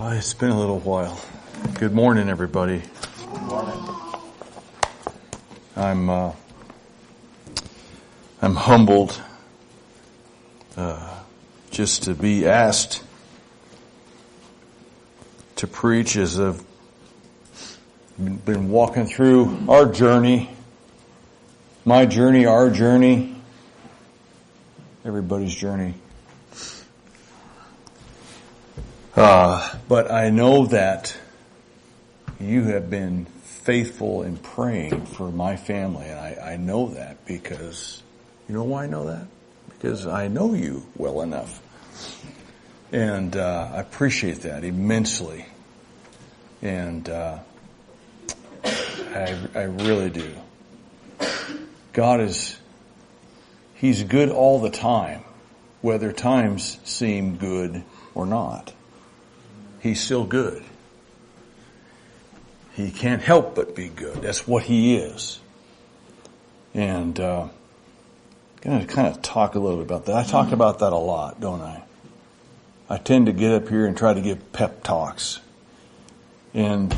Oh, it's been a little while. Good morning, everybody. Good morning. I'm humbled just to be asked to preach as I've been walking through our journey, my journey, our journey, everybody's journey. But I know that you have been faithful in praying for my family, and I know that because, you know why I know that? Because I know you well enough. And I appreciate that immensely. And I really do. God He's good all the time, whether times seem good or not. He's still good. He can't help but be good. That's what He is. And I'm going to kind of talk a little bit about that. I talk about that a lot, don't I? I tend to get up here and try to give pep talks. And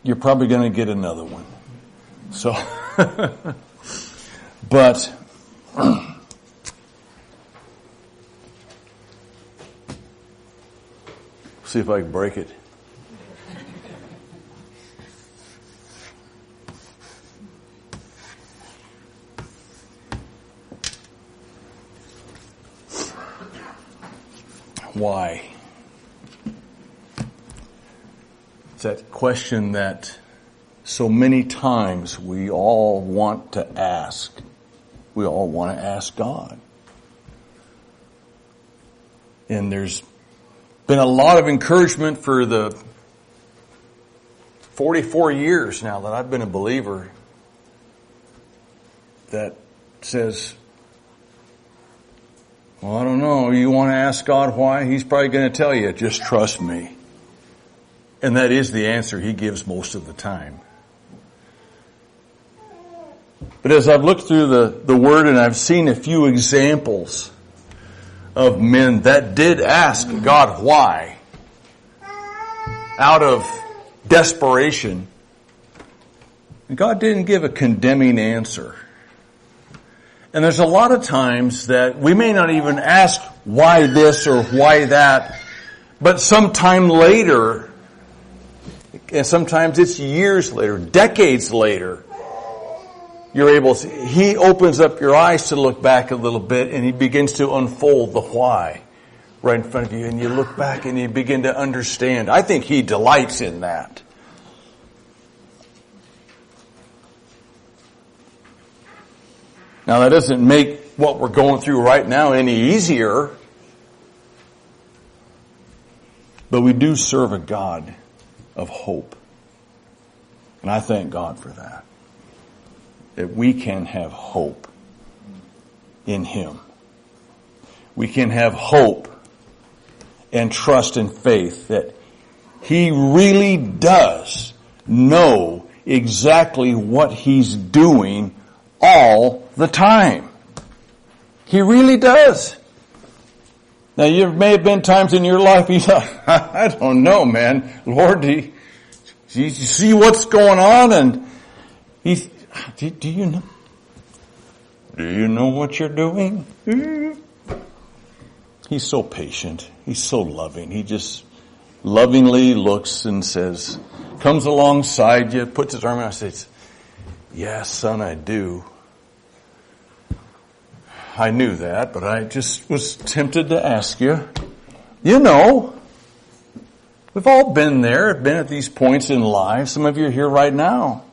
you're probably going to get another one. So, but see if I can break it. Why? It's that question that so many times we all want to ask. We all want to ask God. And there's been a lot of encouragement for the 44 years now that I've been a believer that says, well, I don't know, you want to ask God why? He's probably going to tell you, just trust me. And that is the answer He gives most of the time. But as I've looked through the Word and I've seen a few examples of men that did ask God why, out of desperation, God didn't give a condemning answer. And there's a lot of times that we may not even ask why this or why that, but sometime later, and sometimes it's years later, decades later, you're able to, He opens up your eyes to look back a little bit and He begins to unfold the why right in front of you, and you look back and you begin to understand. I think He delights in that. Now that doesn't make what we're going through right now any easier, but we do serve a God of hope. And I thank God for that. That we can have hope in Him. We can have hope and trust and faith that He really does know exactly what He's doing all the time. He really does. Now, there may have been times in your life you thought, I don't know, man. Lord, do you see what's going on? And do you know? Do you know what you're doing? He's so patient. He's so loving. He just lovingly looks and says, comes alongside you, puts His arm around you and says, yes, son, I do. I knew that, but I just was tempted to ask you. You know, we've all been there, been at these points in life. Some of you are here right now.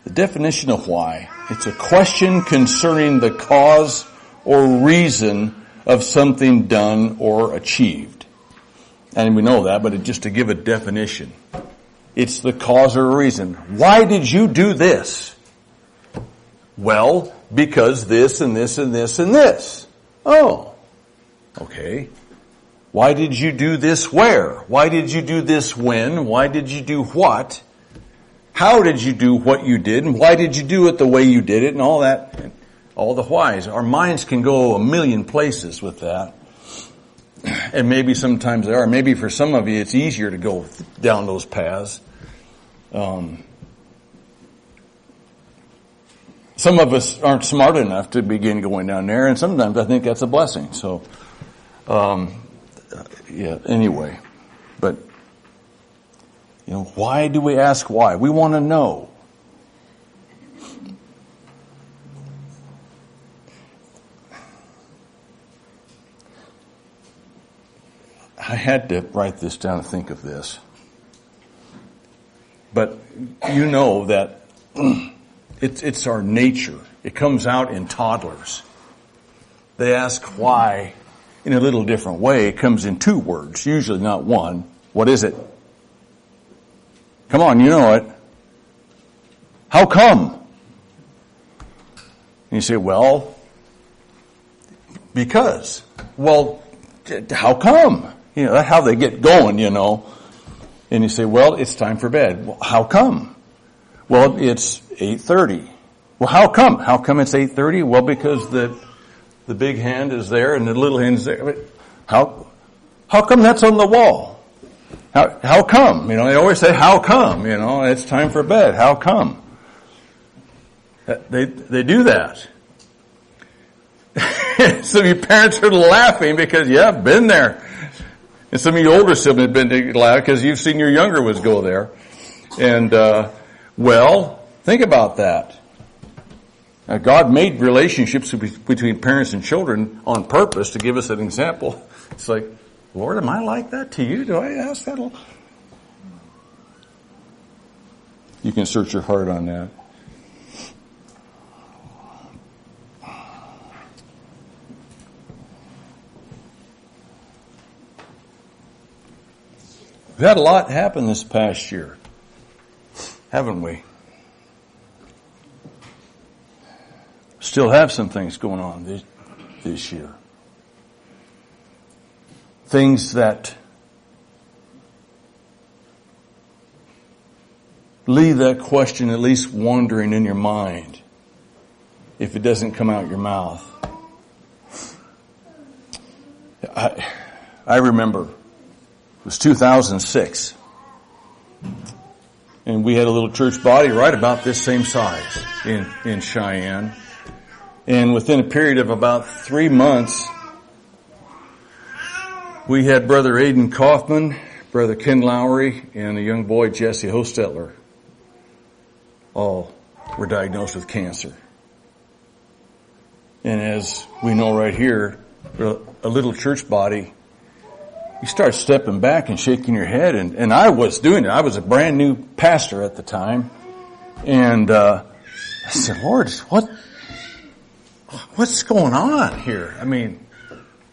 The definition of why. It's a question concerning the cause or reason of something done or achieved. And we know that, but just to give a definition. It's the cause or reason. Why did you do this? Well, because this and this and this and this. Oh, okay. Why did you do this where? Why did you do this when? Why did you do what? How did you do what you did, and why did you do it the way you did it, and all that, and all the whys. Our minds can go a million places with that. And maybe sometimes they are. Maybe for some of you it's easier to go down those paths. Some of us aren't smart enough to begin going down there, and sometimes I think that's a blessing. So, anyway. But, why do we ask why? We want to know. I had to write this down and think of this. But you know that it's our nature. It comes out in toddlers. They ask why in a little different way. It comes in two words, usually not one. What is it? Come on, you know it. How come? And you say, well, because. Well, how come? That's how they get going, And you say, well, it's time for bed. Well, how come? Well, it's 8:30. Well, how come? How come it's 8:30? Well, because the big hand is there and the little hand is there. How come that's on the wall? How come? They always say, how come? It's time for bed. How come? They do that. Some of your parents are laughing because, I've been there. And some of you older siblings have been laughing because you've seen your younger ones go there. And, think about that. Now, God made relationships between parents and children on purpose to give us an example. It's like, Lord, am I like that to you? Do I ask that? You can search your heart on that. We've had a lot happen this past year, haven't we? Still have some things going on this year. Things that leave that question at least wandering in your mind if it doesn't come out your mouth. I remember it was 2006, and we had a little church body right about this same size in Cheyenne. And within a period of about 3 months, we had Brother Aiden Kaufman, Brother Ken Lowry, and a young boy, Jesse Hostetler, all were diagnosed with cancer. And as we know right here, a little church body, you start stepping back and shaking your head, and I was doing it. I was a brand new pastor at the time, and I said, Lord, what's going on here? I mean,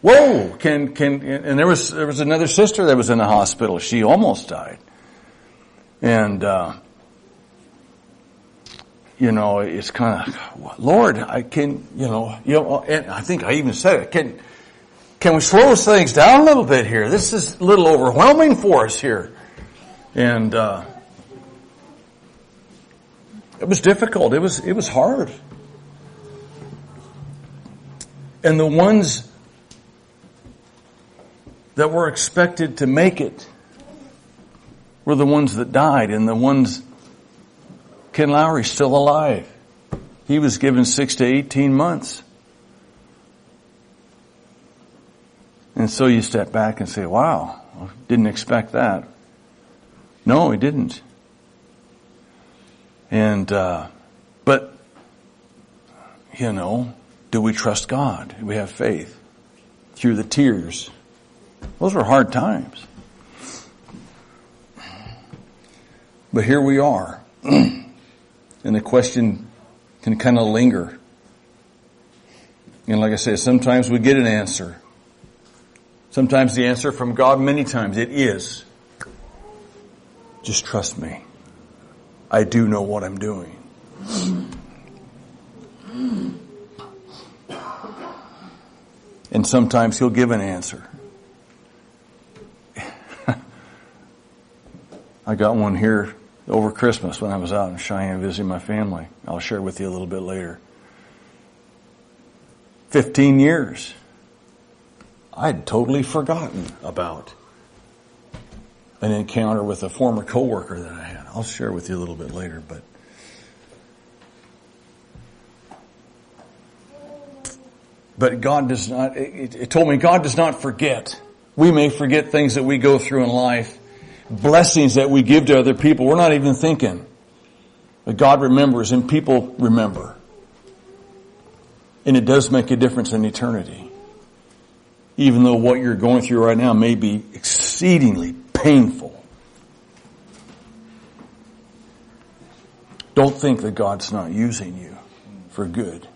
whoa! And there was another sister that was in the hospital. She almost died, and it's kind of, Lord, I can, and I think I even said it. Can we slow things down a little bit here? This is a little overwhelming for us here. And it was difficult. It was hard. And the ones that were expected to make it were the ones that died, and the ones, Ken Lowry's still alive. He was given 6 to 18 months. And so you step back and say, wow, I didn't expect that. No, he didn't. And, but, do we trust God? Do we have faith? Through the tears. Those were hard times. But here we are. And the question can kind of linger. And like I said, sometimes we get an answer. Sometimes the answer from God, many times it is, just trust me. I do know what I'm doing. And sometimes He'll give an answer. I got one here over Christmas when I was out in Cheyenne visiting my family. I'll share with you a little bit later. 15 years. I'd totally forgotten about an encounter with a former coworker that I had. I'll share with you a little bit later, but God does not, it told me God does not forget. We may forget things that we go through in life, blessings that we give to other people. We're not even thinking. But God remembers and people remember. And it does make a difference in eternity. Even though what you're going through right now may be exceedingly painful. Don't think that God's not using you for good.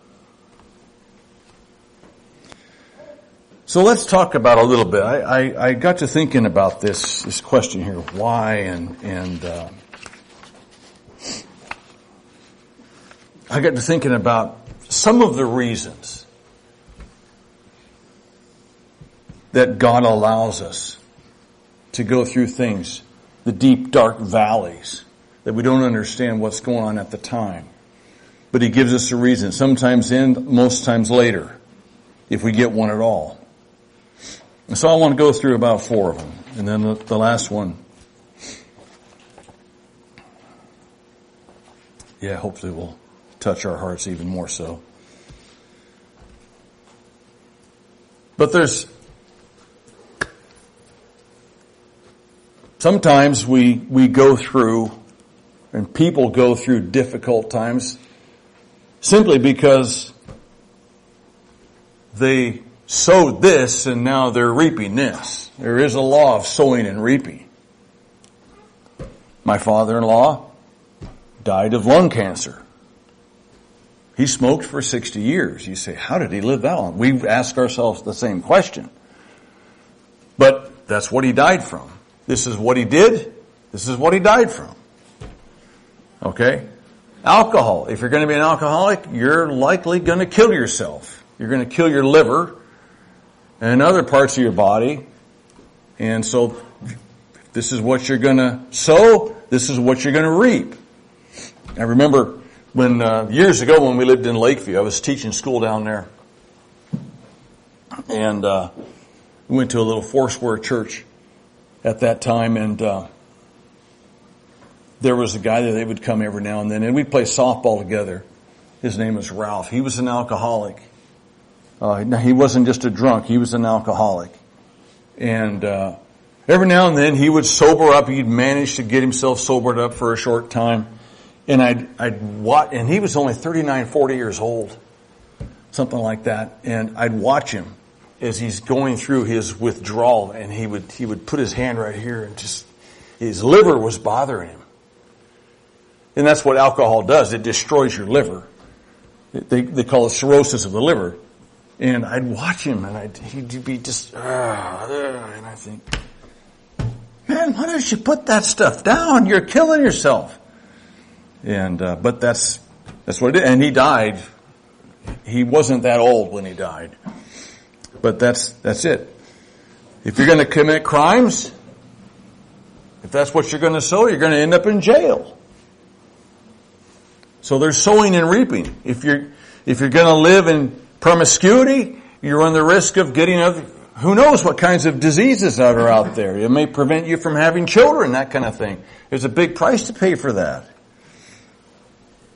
So let's talk about a little bit. I got to thinking about this question here, why, and I got to thinking about some of the reasons that God allows us to go through things, the deep, dark valleys, that we don't understand what's going on at the time. But He gives us a reason, sometimes in, most times later, if we get one at all. And so I want to go through about 4 of them. And then the last one, hopefully will touch our hearts even more so. But sometimes we go through, and people go through difficult times simply because they sowed this and now they're reaping this. There is a law of sowing and reaping. My father-in-law died of lung cancer. He smoked for 60 years. You say, how did he live that long? We ask ourselves the same question. But that's what he died from. This is what he did. This is what he died from. Okay? Alcohol. If you're going to be an alcoholic, you're likely going to kill yourself. You're going to kill your liver and other parts of your body. And so this is what you're going to sow. This is what you're going to reap. I remember when years ago when we lived in Lakeview, I was teaching school down there. And we went to a little Foursquare church at that time. And there was a guy that they would come every now and then. And we'd play softball together. His name was Ralph. He was an alcoholic. He wasn't just a drunk. He was an alcoholic. And every now and then he would sober up. He'd manage to get himself sobered up for a short time. And I'd watch, and he was only 39, 40 years old. Something like that. And I'd watch him as he's going through his withdrawal, and he would put his hand right here and just, his liver was bothering him. And that's what alcohol does. It destroys your liver. They call it cirrhosis of the liver. And I'd watch him, and he'd be just, and I think, man, why don't you put that stuff down? You're killing yourself. And, but that's what it is. And he died. He wasn't that old when he died. But that's it. If you're going to commit crimes, if that's what you're going to sow, you're going to end up in jail. So there's sowing and reaping. If you're going to live in promiscuity, you run the risk of getting who knows what kinds of diseases that are out there. It may prevent you from having children, that kind of thing. There's a big price to pay for that.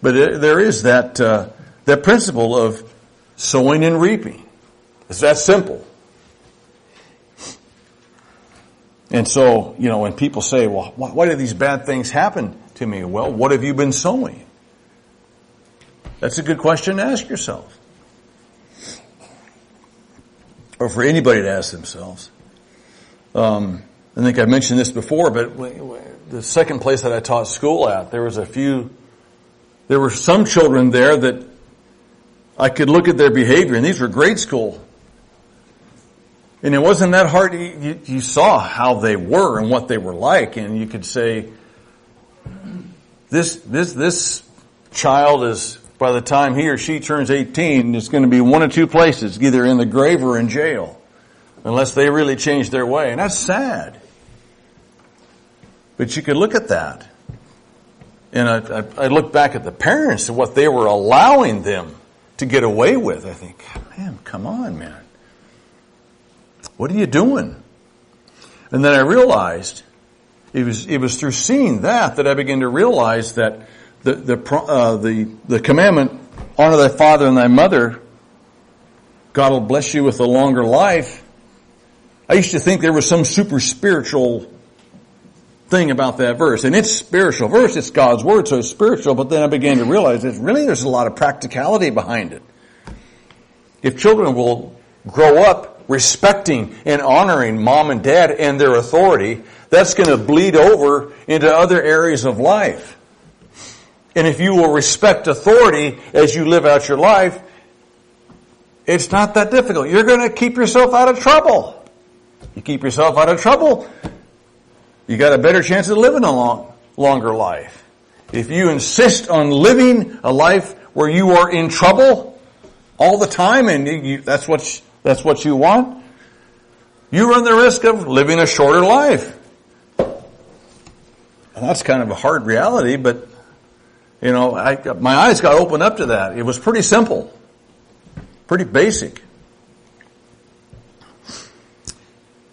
But there is that principle of sowing and reaping. It's that simple. And so, when people say, well, why do these bad things happen to me? Well, what have you been sowing? That's a good question to ask yourself. Or for anybody to ask themselves. I think I mentioned this before, but the second place that I taught school at, there were some children there that I could look at their behavior, and these were grade school. And it wasn't that hard. You saw how they were and what they were like, and you could say, this child is, by the time he or she turns 18, is going to be one of two places, either in the grave or in jail, unless they really change their way. And that's sad. But you could look at that. And I look back at the parents and what they were allowing them to get away with. I think, man, come on, man. What are you doing? And then I realized it was through seeing that I began to realize that the commandment, honor thy father and thy mother, God will bless you with a longer life. I used to think there was some super spiritual thing about that verse. And it's a spiritual verse. It's God's word, so it's spiritual. But then I began to realize that really there's a lot of practicality behind it. If children will grow up respecting and honoring mom and dad and their authority, that's going to bleed over into other areas of life. And if you will respect authority as you live out your life, it's not that difficult. You're going to keep yourself out of trouble. You keep yourself out of trouble, you got a better chance of living a longer life. If you insist on living a life where you are in trouble all the time and that's what you want, you run the risk of living a shorter life. And that's kind of a hard reality, but my eyes got opened up to that. It was pretty simple. Pretty basic.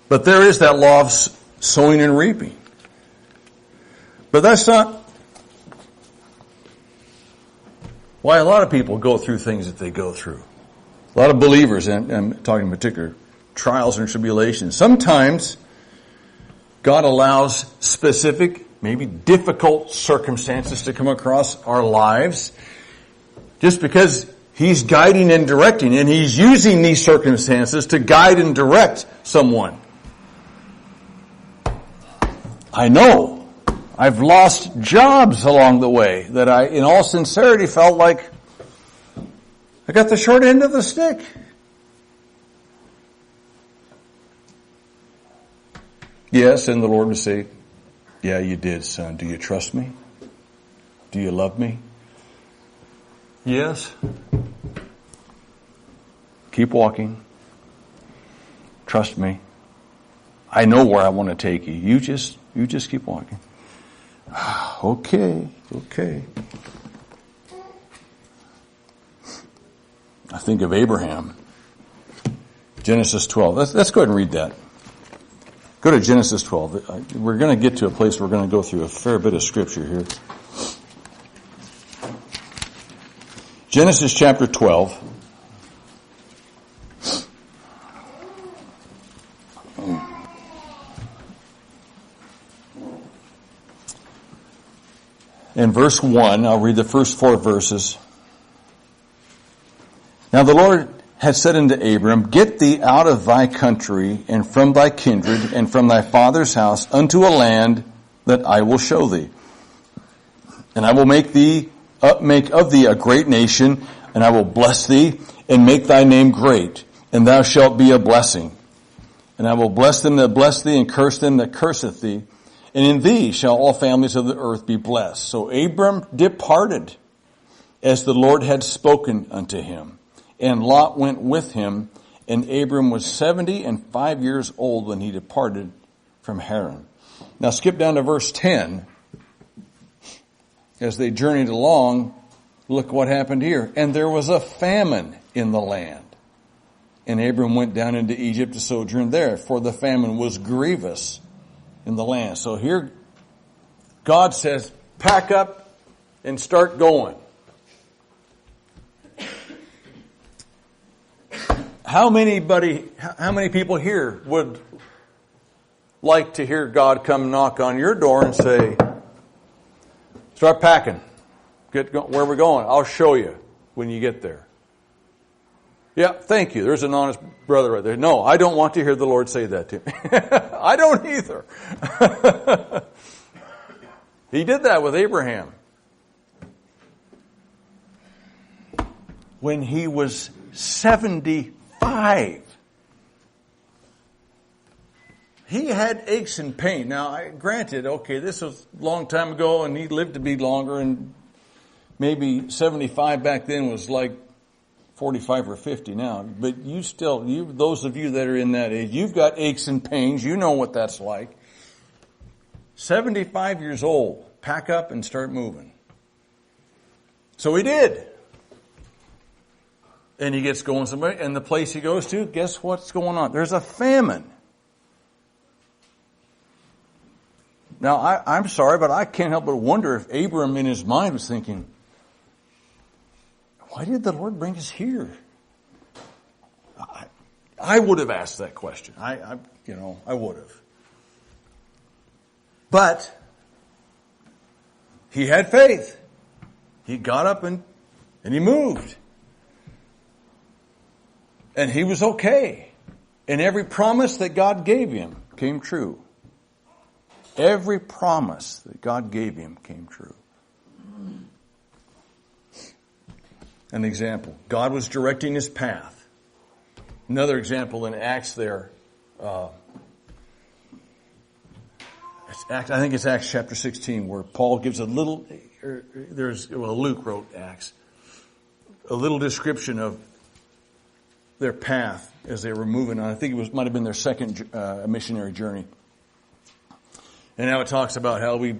But there is that law of sowing and reaping. But that's not why a lot of people go through things that they go through. A lot of believers, and I'm talking in particular, trials and tribulations. Sometimes God allows specific, maybe difficult circumstances to come across our lives just because He's guiding and directing, and He's using these circumstances to guide and direct someone. I know I've lost jobs along the way that I, in all sincerity, felt like I got the short end of the stick. Yes, and the Lord would say, yeah, you did, son. Do you trust me? Do you love me? Yes. Keep walking. Trust me. I know where I want to take you. You just keep walking. Okay. I think of Abraham. Genesis 12. Let's go ahead and read that. Go to Genesis 12. We're going to get to a place where we're going to go through a fair bit of scripture here. Genesis chapter 12. In verse 1, I'll read the first 4 verses. Now the Lord had said unto Abram, Get thee out of thy country, and from thy kindred, and from thy father's house, unto a land that I will show thee. And I will make of thee a great nation, and I will bless thee, and make thy name great, and thou shalt be a blessing. And I will bless them that bless thee, and curse them that curseth thee. And in thee shall all families of the earth be blessed. So Abram departed, as the Lord had spoken unto him. And Lot went with him, and Abram was 75 years old when he departed from Haran. Now skip down to verse 10. As they journeyed along, look what happened here. And there was a famine in the land. And Abram went down into Egypt to sojourn there, for the famine was grievous in the land. So here, God says, pack up and start going. How many people here would like to hear God come knock on your door and say, start packing. Where we're going? I'll show you when you get there. Yeah, thank you. There's an honest brother right there. No, I don't want to hear the Lord say that to me. I don't either. He did that with Abraham. When he was 75. He had aches and pain. Now, granted, okay, this was a long time ago and he lived to be longer, and maybe 75 back then was like 45 or 50 now. But those of you that are in that age, you've got aches and pains. You know what that's like. 75 years old. Pack up and start moving. So he did. And he gets going somewhere, and the place he goes to, guess what's going on? There's a famine. Now, I'm sorry, but I can't help but wonder if Abram in his mind was thinking, why did the Lord bring us here? I would have asked that question. I would have. But he had faith. He got up and he moved. And he was okay. And every promise that God gave him came true. Every promise that God gave him came true. An example. God was directing his path. Another example in Acts there. I think it's Acts chapter 16 where Paul gives a little, Luke wrote Acts, a little description of their path as they were moving on. I think might have been their second missionary journey. And now it talks about how we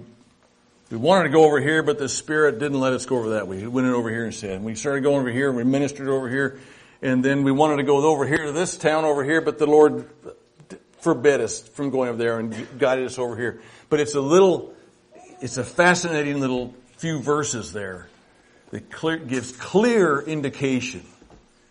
wanted to go over here, but the Spirit didn't let us go over that way. He went over here instead. And we started going over here, and we ministered over here, and then we wanted to go over here to this town over here, but the Lord forbid us from going over there and guided us over here. But it's a fascinating little few verses there that gives clear indication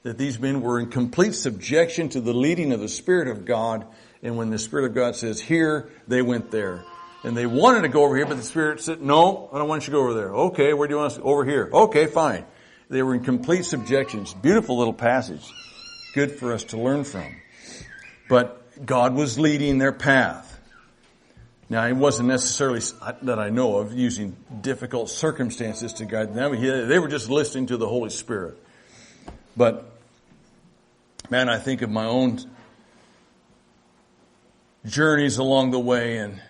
that these men were in complete subjection to the leading of the Spirit of God. And when the Spirit of God says here, they went there. And they wanted to go over here, but the Spirit said, no, I don't want you to go over there. Okay, where do you want us to go? Over here. Okay, fine. They were in complete subjection. It's a beautiful little passage. Good for us to learn from. But God was leading their path. Now, He wasn't necessarily, that I know of, using difficult circumstances to guide them. They were just listening to the Holy Spirit. But, man, I think of my own journeys along the way and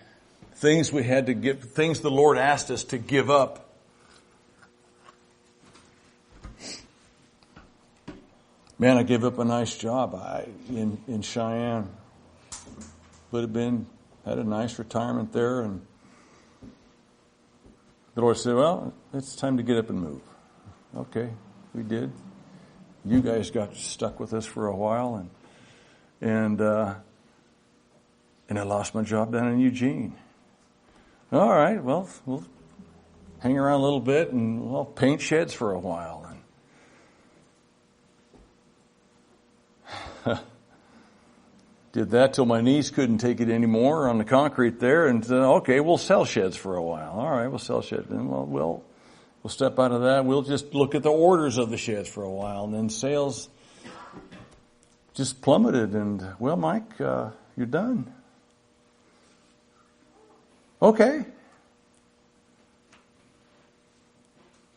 things we had to give, things the Lord asked us to give up. Man, I gave up a nice job in Cheyenne. Had a nice retirement there, and the Lord said, well, it's time to get up and move. Okay, we did. You guys got stuck with us for a while, and I lost my job down in Eugene. All right, well, we'll hang around a little bit and we'll paint sheds for a while. And did that till my knees couldn't take it anymore on the concrete there, and okay, we'll sell sheds for a while. All right, we'll sell sheds. Then we'll step out of that. We'll just look at the orders of the sheds for a while, and then sales just plummeted. And well, Mike, you're done. Okay.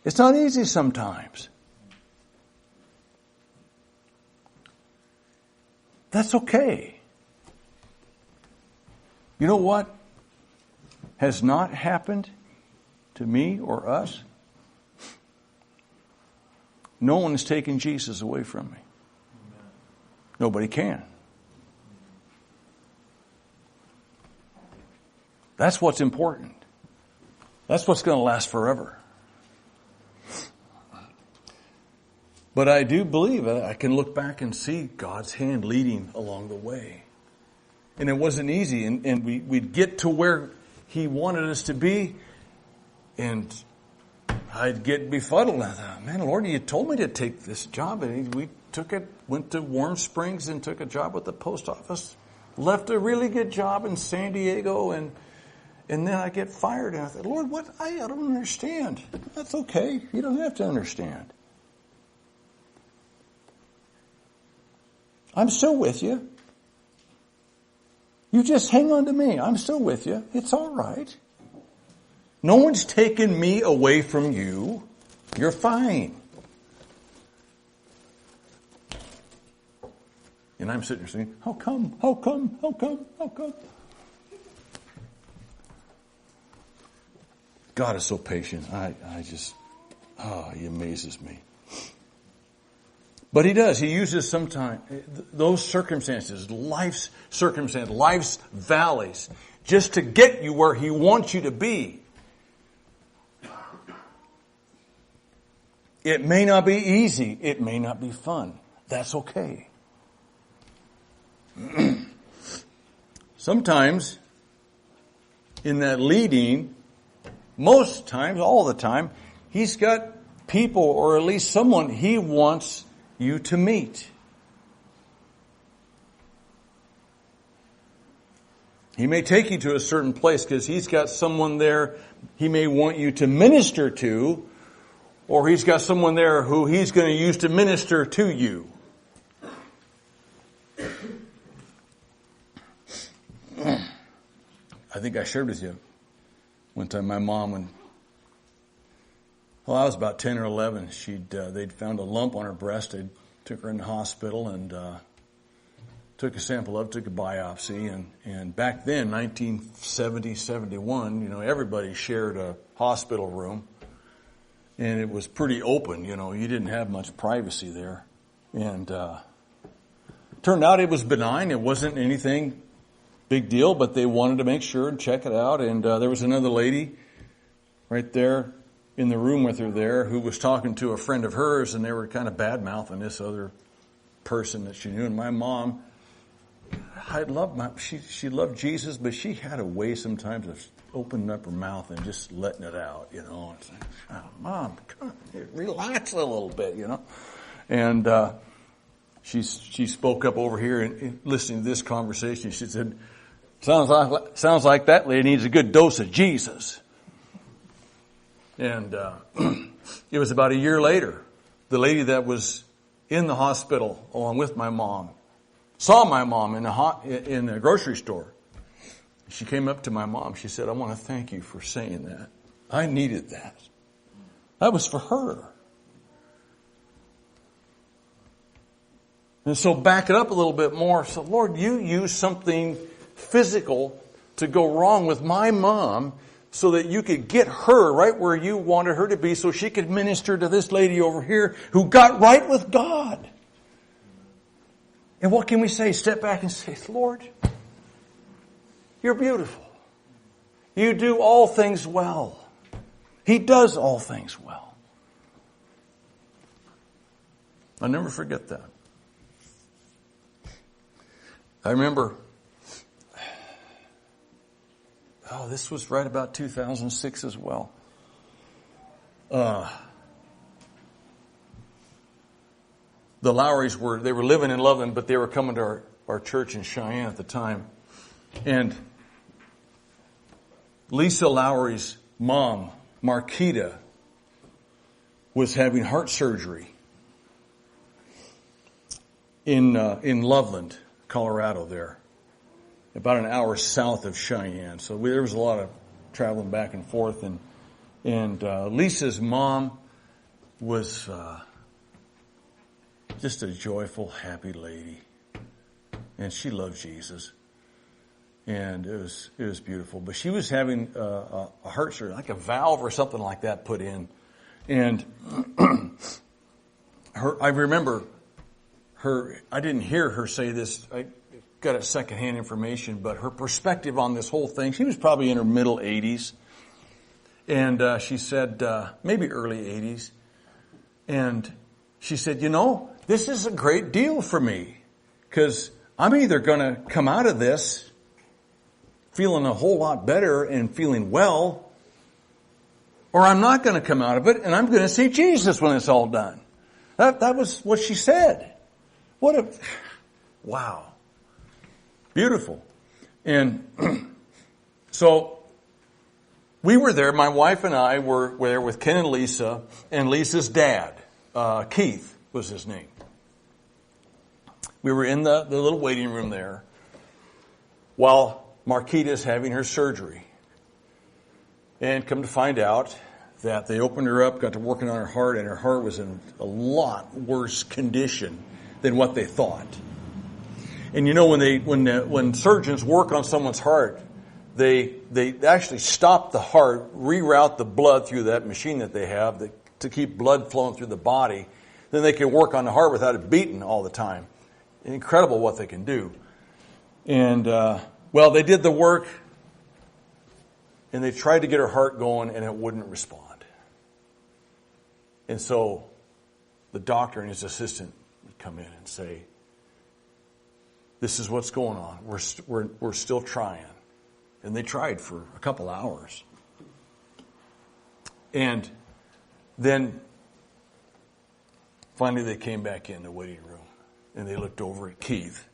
It's not easy sometimes. That's okay. You know what has not happened to me or us? No one has taken Jesus away from me. Nobody can. That's what's important. That's what's going to last forever. But I do believe I can look back and see God's hand leading along the way. And it wasn't easy. And we'd get to where He wanted us to be. And I'd get befuddled. I thought, man, Lord, you told me to take this job. And we took it, went to Warm Springs and took a job with the post office. Left a really good job in San Diego, and then I get fired. And I thought, Lord, what? I don't understand. That's okay. You don't have to understand. I'm still with you. You just hang on to me. I'm still with you. It's all right. No one's taken me away from you. You're fine. And I'm sitting there saying, how come? How come? How come? How come? God is so patient. He amazes me. But He does. He uses sometimes those circumstances, life's valleys, just to get you where He wants you to be. It may not be easy. It may not be fun. That's okay. Sometimes in that leading, most times, all the time, he's got people or at least someone he wants you to meet. He may take you to a certain place because he's got someone there he may want you to minister to, or he's got someone there who he's going to use to minister to you. I think I shared with you one time my mom, I was about 10 or 11, they'd found a lump on her breast. They took her in the hospital and took a sample of it, took a biopsy, and back then, 1970, 71, everybody shared a hospital room, and it was pretty open, you didn't have much privacy there. And turned out it was benign. It wasn't anything big deal, but they wanted to make sure and check it out. And there was another lady right there in the room with her there who was talking to a friend of hers, and they were kind of bad-mouthing this other person that she knew. And my mom, she loved Jesus, but she had a way sometimes of opening up her mouth and just letting it out, It's like, oh, Mom, come on, relax a little bit, And she spoke up over here and listening to this conversation. She said, sounds like that lady needs a good dose of Jesus. And it was about a year later, the lady that was in the hospital along with my mom saw my mom in the grocery store. She came up to my mom. She said, I want to thank you for saying that. I needed that. That was for her. And so back it up a little bit more. So Lord, you use something physical to go wrong with my mom so that you could get her right where you wanted her to be so she could minister to this lady over here who got right with God. And what can we say? Step back and say, Lord, you're beautiful. You do all things well. He does all things well. I'll never forget that. I remember, this was right about 2006 as well. The Lowrys were living in Loveland, but they were coming to our church in Cheyenne at the time. And Lisa Lowry's mom, Marquita, was having heart surgery in Loveland, Colorado there, about an hour south of Cheyenne. So there was a lot of traveling back and forth. And Lisa's mom was just a joyful, happy lady. And she loved Jesus. And it was beautiful. But she was having a heart surgery, like a valve or something like that put in. And I remember I didn't hear her say this. I got a secondhand information, but her perspective on this whole thing, she was probably in her middle 80s. And she said, maybe early 80s. And she said, this is a great deal for me, because I'm either going to come out of this feeling a whole lot better and feeling well, or I'm not going to come out of it and I'm going to see Jesus when it's all done. That was what she said. Wow. Beautiful. And so we were there. My wife and I were there with Ken and Lisa's dad, Keith was his name. We were in the little waiting room there while Marquita's having her surgery. And come to find out that they opened her up, got to working on her heart, and her heart was in a lot worse condition than what they thought. And when surgeons work on someone's heart, they actually stop the heart, reroute the blood through that machine that they have to keep blood flowing through the body. Then they can work on the heart without it beating all the time. Incredible what they can do. And they did the work, and they tried to get her heart going, and it wouldn't respond. And so the doctor and his assistant would come in and say, "This is what's going on. We're still trying." And they tried for a couple hours. And then finally they came back in the waiting room and they looked over at Keith,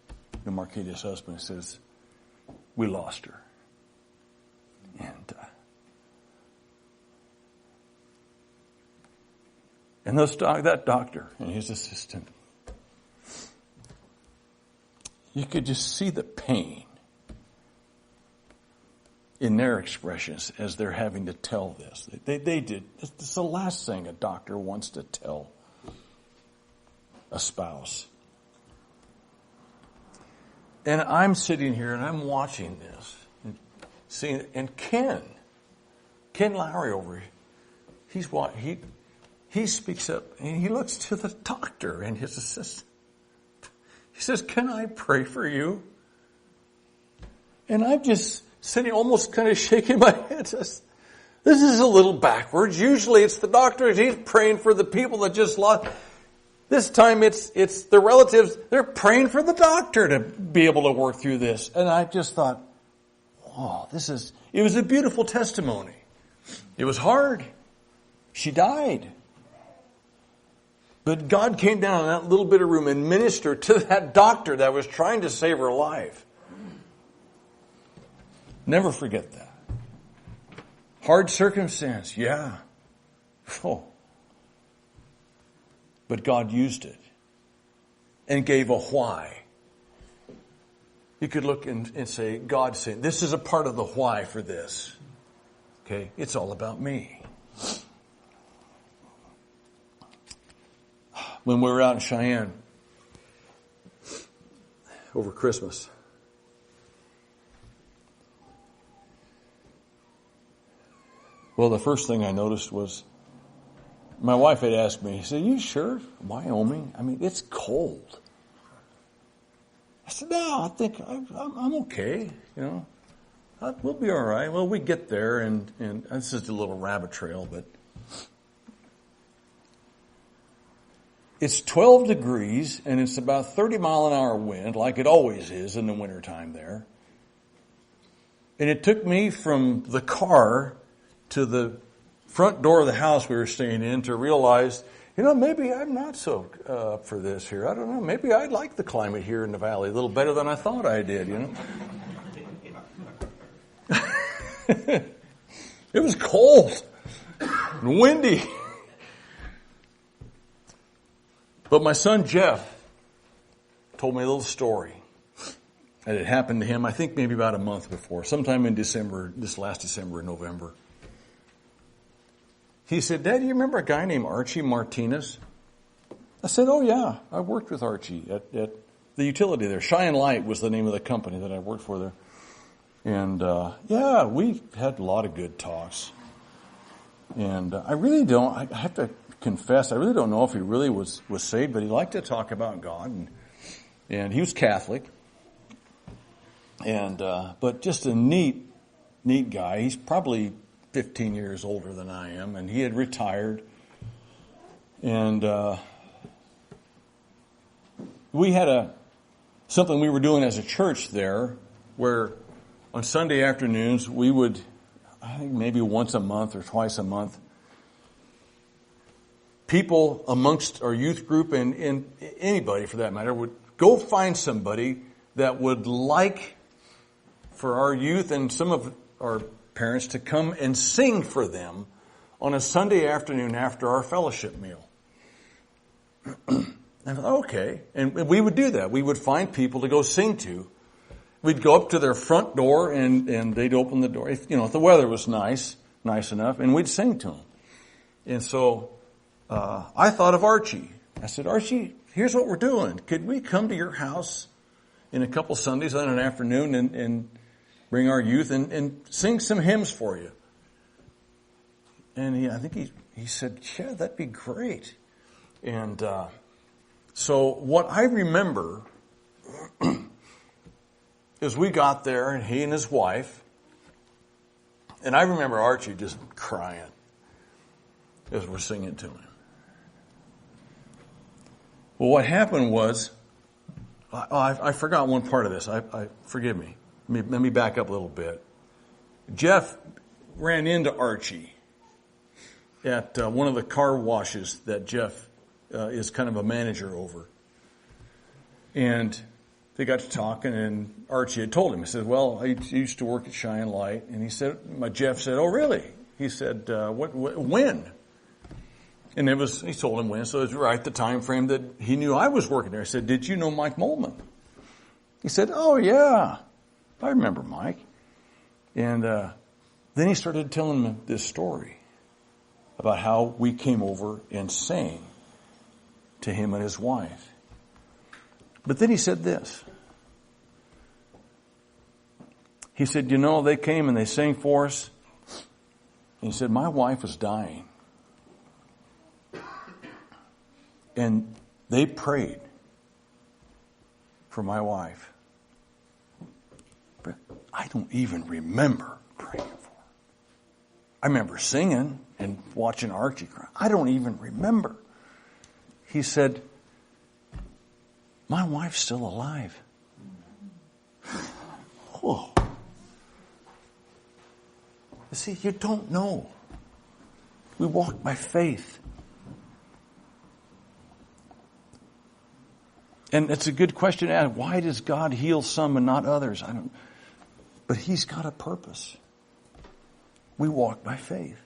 the Marquita's husband, and says, "We lost her." And that doctor and his assistant, you could just see the pain in their expressions as they're having to tell this. They did. It's the last thing a doctor wants to tell a spouse. And I'm sitting here and I'm watching this, and seeing, and Ken Lowry over here, he speaks up and he looks to the doctor and his assistant. He says, "Can I pray for you?" And I'm just sitting, almost kind of shaking my head. This is a little backwards. Usually it's the doctor, he's praying for the people that just lost. This time it's the relatives, they're praying for the doctor to be able to work through this. And I just thought, wow, it was a beautiful testimony. It was hard. She died. But God came down in that little bit of room and ministered to that doctor that was trying to save her life. Never forget that. Hard circumstance, yeah. Oh. But God used it and gave a why. You could look and say, God said, this is a part of the why for this. Okay? It's all about me. When we were out in Cheyenne over Christmas, well, the first thing I noticed was my wife had asked me, she said, "You sure? Wyoming? I mean, it's cold." I said, "No, I think I'm okay. You know, we'll be all right." Well, we get there, and this is a little rabbit trail, but it's 12 degrees, and it's about 30-mile-an-hour wind, like it always is in the wintertime there. And it took me from the car to the front door of the house we were staying in to realize, maybe I'm not so up for this here. I don't know. Maybe I like the climate here in the valley a little better than I thought I did, It was cold and windy. But my son Jeff told me a little story that had happened to him, I think maybe about a month before, sometime in December, this last December and November. He said, "Dad, do you remember a guy named Archie Martinez?" I said, "Oh yeah, I worked with Archie at the utility there. Cheyenne Light was the name of the company that I worked for there. And yeah, we had a lot of good talks. And I have to confess, I really don't know if he really was saved, but he liked to talk about God, and he was Catholic. And but just a neat guy. He's probably 15 years older than I am, and he had retired. And we had something we were doing as a church there, where on Sunday afternoons we would, I think maybe once a month or twice a month, people amongst our youth group and anybody for that matter would go find somebody that would like for our youth and some of our parents to come and sing for them on a Sunday afternoon after our fellowship meal. I thought, okay. And we would do that. We would find people to go sing to. We'd go up to their front door and they'd open the door. If the weather was nice enough, and we'd sing to them. And so I thought of Archie. I said, "Archie, here's what we're doing. Could we come to your house in a couple Sundays on an afternoon and bring our youth and sing some hymns for you?" And I think he said, "Yeah, that'd be great." And so what I remember is we got there, and he and his wife, and I remember Archie just crying as we're singing to him. Well, what happened was, I forgot one part of this. Forgive me. Let me back up a little bit. Jeff ran into Archie at one of the car washes that Jeff is kind of a manager over. And they got to talking, and Archie had told him, he said, well, I used to work at Cheyenne Light. And Jeff said, oh, really? He said, when? And he told him when, so it was right the time frame that he knew I was working there. I said, did you know Mike Mollman? He said, oh, yeah, I remember Mike. And then he started telling me this story about how we came over and sang to him and his wife. But then he said this. He said, they came and they sang for us. And he said, my wife was dying. And they prayed for my wife. But I don't even remember praying for her. I remember singing and watching Archie cry. I don't even remember. He said, my wife's still alive. Oh. You see, you don't know. We walk by faith. And it's a good question to ask. Why does God heal some and not others? But He's got a purpose. We walk by faith.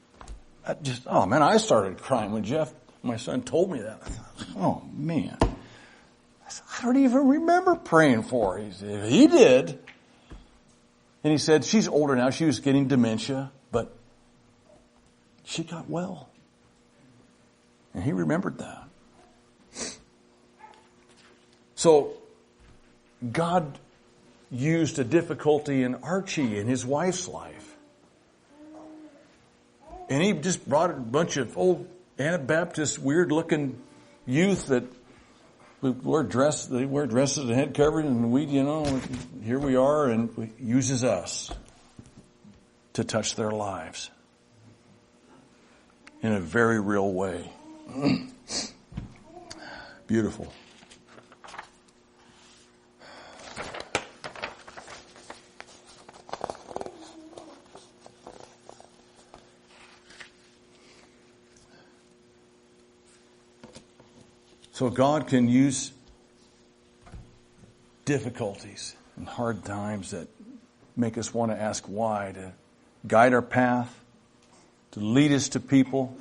I started crying when my son, told me that. I thought, oh, man. I don't even remember praying for her. He said, he did. And he said, she's older now. She was getting dementia, but she got well. And he remembered that. So God used a difficulty in Archie and his wife's life. And he just brought a bunch of old Anabaptist, weird-looking youth that wear dresses and head covering, and here we are, and he uses us to touch their lives in a very real way. Beautiful. So God can use difficulties and hard times that make us want to ask why, to guide our path, to lead us to people.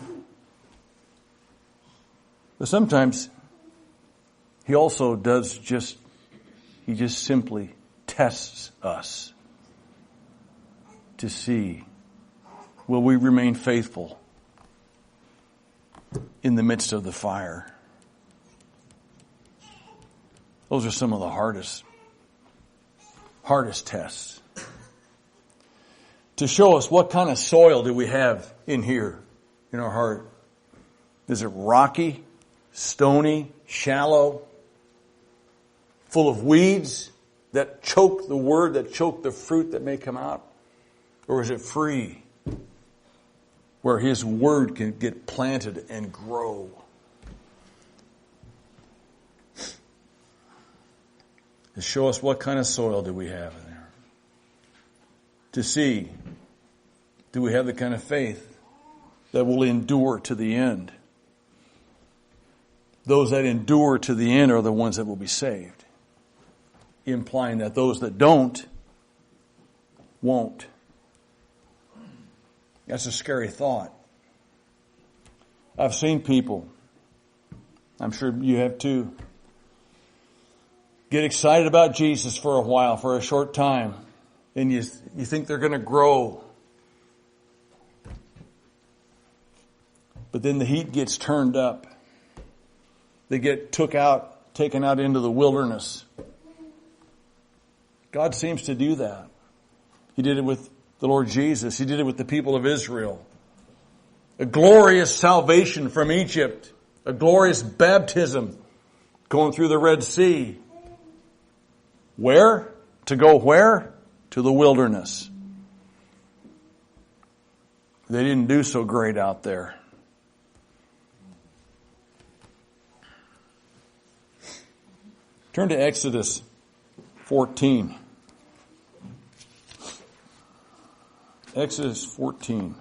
But sometimes He also He just simply tests us to see, will we remain faithful in the midst of the fire? Those are some of the hardest tests. To show us what kind of soil do we have in here, in our heart. Is it rocky, stony, shallow, full of weeds that choke the word, that choke the fruit that may come out? Or is it free, where His word can get planted and grow? To show us what kind of soil do we have in there. To see, do we have the kind of faith that will endure to the end? Those that endure to the end are the ones that will be saved. Implying that those that don't, won't. That's a scary thought. I've seen people, I'm sure you have too, get excited about Jesus for a while, for a short time, and you think they're going to grow. But then the heat gets turned up. They get taken out into the wilderness. God seems to do that. He did it with the Lord Jesus. He did it with the people of Israel. A glorious salvation from Egypt. A glorious baptism going through the Red Sea. Where? To go where? To the wilderness. They didn't do so great out there. Turn to Exodus 14. Exodus 14.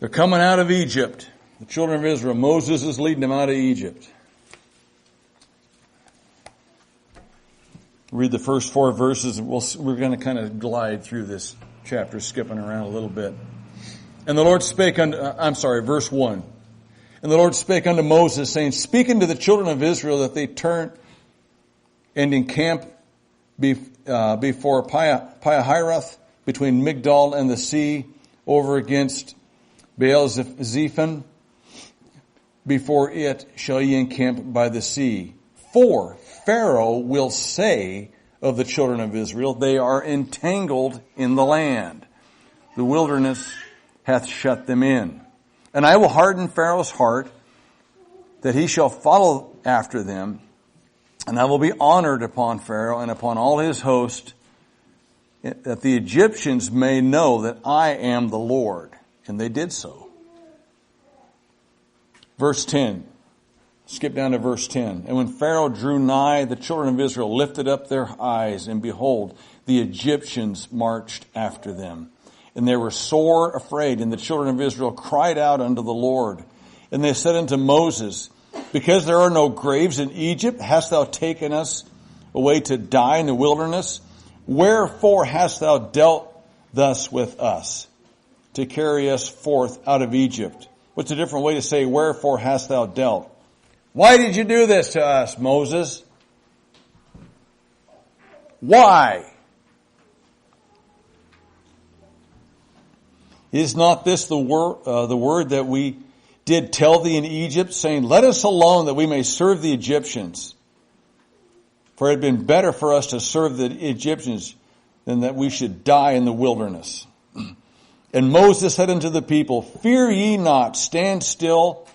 They're coming out of Egypt. The children of Israel. Moses is leading them out of Egypt. Read the first 4 verses. We're going to kind of glide through this chapter, skipping around a little bit. And the Lord spake unto, verse 1. And the Lord spake unto Moses, saying, Speak unto the children of Israel that they turn and encamp before Pihahiroth, between Migdol and the sea, over against Baal-zephon. Before it shall ye encamp by the sea. For Pharaoh will say of the children of Israel, They are entangled in the land. The wilderness hath shut them in. And I will harden Pharaoh's heart, that he shall follow after them. And I will be honored upon Pharaoh and upon all his host, that the Egyptians may know that I am the Lord. And they did so. Verse 10. Skip down to verse 10. And when Pharaoh drew nigh, the children of Israel lifted up their eyes, and behold, the Egyptians marched after them. And they were sore afraid, and the children of Israel cried out unto the Lord. And they said unto Moses, Because there are no graves in Egypt, hast thou taken us away to die in the wilderness? Wherefore hast thou dealt thus with us, to carry us forth out of Egypt? What's a different way to say, wherefore hast thou dealt? Why did you do this to us, Moses? Why? Is not this the word that we did tell thee in Egypt, saying, Let us alone that we may serve the Egyptians? For it had been better for us to serve the Egyptians than that we should die in the wilderness. And Moses said unto the people, Fear ye not, stand still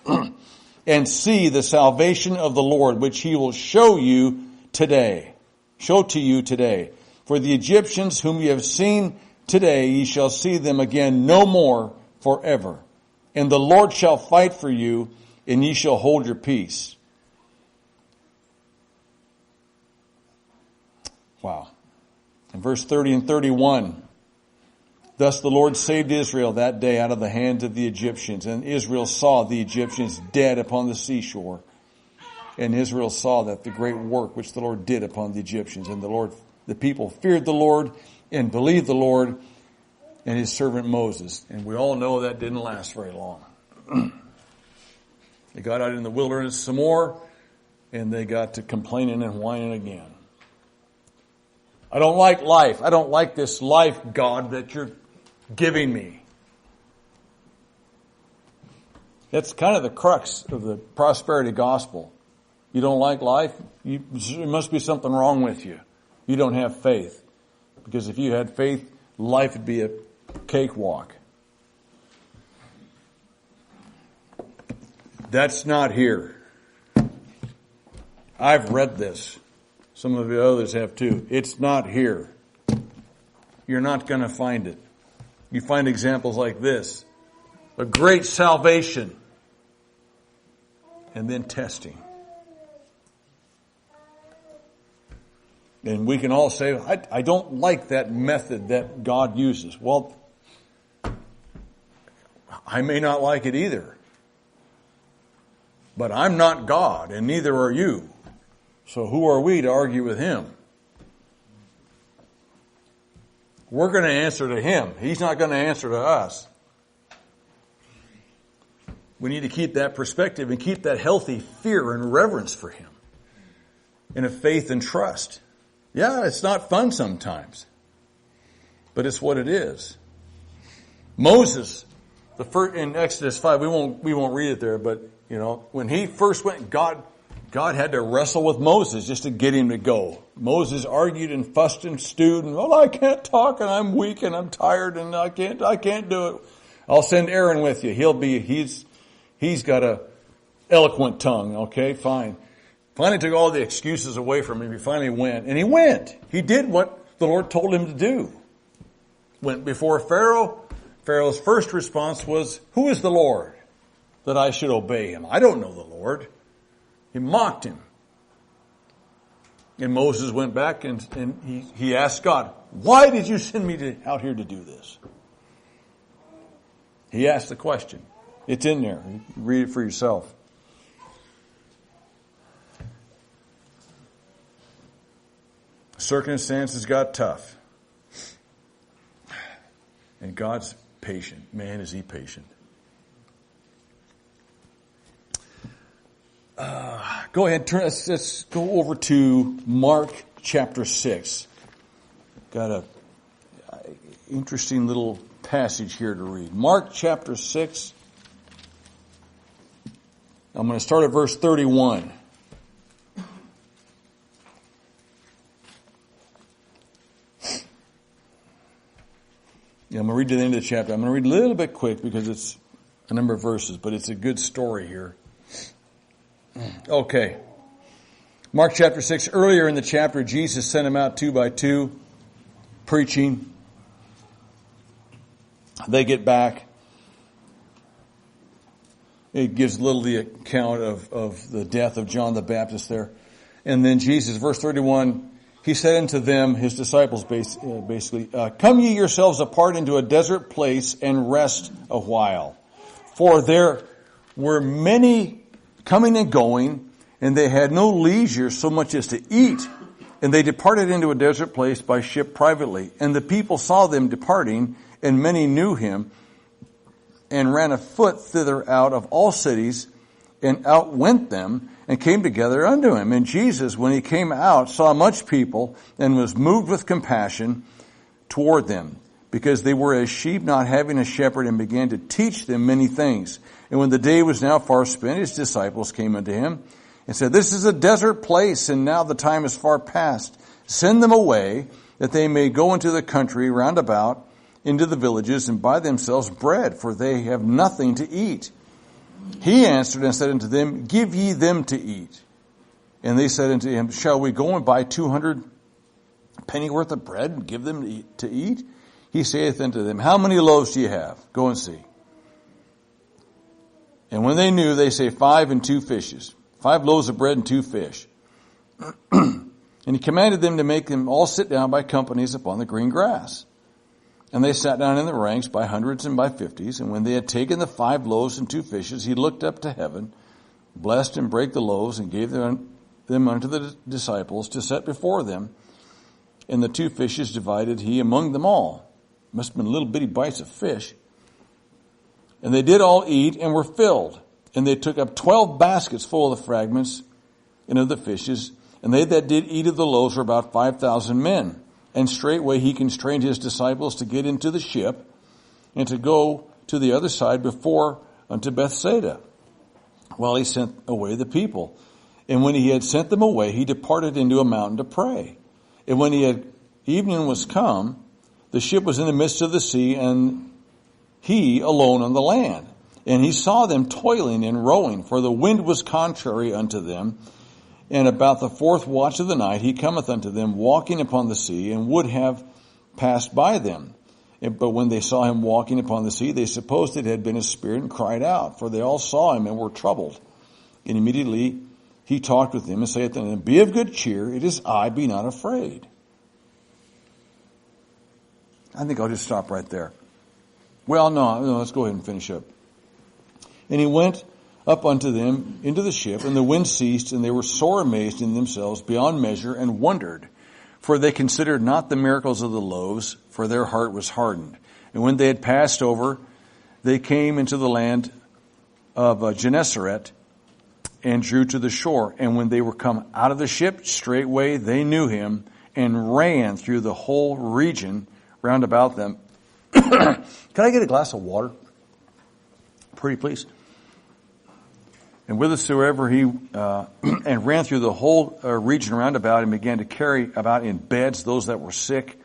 and see the salvation of the Lord, which he will show to you today. For the Egyptians whom ye have seen today, ye shall see them again no more forever. And the Lord shall fight for you, and ye shall hold your peace. Wow. In verse 30 and 31, Thus the Lord saved Israel that day out of the hands of the Egyptians. And Israel saw the Egyptians dead upon the seashore. And Israel saw that the great work which the Lord did upon the Egyptians. And the people feared the Lord and believed the Lord and his servant Moses. And we all know that didn't last very long. They got out in the wilderness some more, and they got to complaining and whining again. I don't like life. I don't like this life, God, that you're giving me. That's kind of the crux of the prosperity gospel. You don't like life? There must be something wrong with you. You don't have faith. Because if you had faith, life would be a cakewalk. That's not here. I've read this. Some of the others have too. It's not here. You're not going to find it. You find examples like this. A great salvation. And then testing. And we can all say, I don't like that method that God uses. Well, I may not like it either. But I'm not God, and neither are you. So who are we to argue with him? We're going to answer to him. He's not going to answer to us. We need to keep that perspective and keep that healthy fear and reverence for him. And a faith and trust. Yeah, it's not fun sometimes. But it's what it is. Moses, in Exodus 5, we won't read it there, but when he first went, God had to wrestle with Moses just to get him to go. Moses argued and fussed and stewed and, I can't talk and I'm weak and I'm tired and I can't do it. I'll send Aaron with you. He's got a eloquent tongue. Okay, fine. Finally took all the excuses away from him. He finally went. And he went. He did what the Lord told him to do. went before Pharaoh. Pharaoh's first response was, "Who is the Lord that I should obey him? I don't know the Lord." He mocked him. And Moses went back and he asked God, "Why did you send me out here to do this?" He asked the question. It's in there. You can read it for yourself. Circumstances got tough. And God's patient. Man, is he patient. Go ahead, let's go over to Mark chapter 6. Got a interesting little passage here to read. Mark chapter 6. I'm going to start at verse 31. Yeah, I'm going to read to the end of the chapter. I'm going to read a little bit quick because it's a number of verses, but it's a good story here. Okay. Mark chapter 6, earlier in the chapter, Jesus sent them out 2 by 2, preaching. They get back. It gives little the account of the death of John the Baptist there. And then Jesus, verse 31, he said unto them, his disciples basically, "Come ye yourselves apart into a desert place and rest a while. For there were many coming and going, and they had no leisure so much as to eat. And they departed into a desert place by ship privately. And the people saw them departing, and many knew him, and ran afoot thither out of all cities, and outwent them, and came together unto him. And Jesus, when he came out, saw much people, and was moved with compassion toward them, because they were as sheep not having a shepherd, and began to teach them many things. And when the day was now far spent, his disciples came unto him, and said, This is a desert place, and now the time is far past. Send them away, that they may go into the country round about, into the villages, and buy themselves bread, for they have nothing to eat. He answered and said unto them, Give ye them to eat. And they said unto him, Shall we go and buy 200 pennyworth of bread, and give them to eat? He saith unto them, How many loaves do ye have? Go and see. And when they knew, they say 5 and 2 fishes. 5 loaves of bread and 2 fish. And he commanded them to make them all sit down by companies upon the green grass. And they sat down in the ranks by hundreds and by 50s. And when they had taken the 5 loaves and 2 fishes, he looked up to heaven, blessed and brake the loaves, and gave them unto the disciples to set before them. And the 2 fishes divided he among them all. Must have been little bitty bites of fish. And they did all eat and were filled. And they took up 12 baskets full of the fragments and of the fishes. And they that did eat of the loaves were about 5,000 men. And straightway he constrained his disciples to get into the ship and to go to the other side before unto Bethsaida, while he sent away the people. And when he had sent them away, he departed into a mountain to pray. And when evening was come, the ship was in the midst of the sea, and he alone on the land. And he saw them toiling and rowing, for the wind was contrary unto them. And about the 4th watch of the night, he cometh unto them, walking upon the sea, and would have passed by them. But when they saw him walking upon the sea, they supposed it had been a spirit, and cried out, for they all saw him and were troubled. And immediately he talked with them, and saith unto them, Be of good cheer, it is I, be not afraid. I think I'll just stop right there. Well, no, let's go ahead and finish up. And he went up unto them into the ship, and the wind ceased, and they were sore amazed in themselves beyond measure, and wondered. For they considered not the miracles of the loaves, for their heart was hardened. And when they had passed over, they came into the land of Gennesaret, and drew to the shore. And when they were come out of the ship, straightway they knew him, and ran through the whole region round about them. Can I get a glass of water? Pretty please. And whithersoever he, and ran through the whole region round about, and began to carry about in beds those that were sick,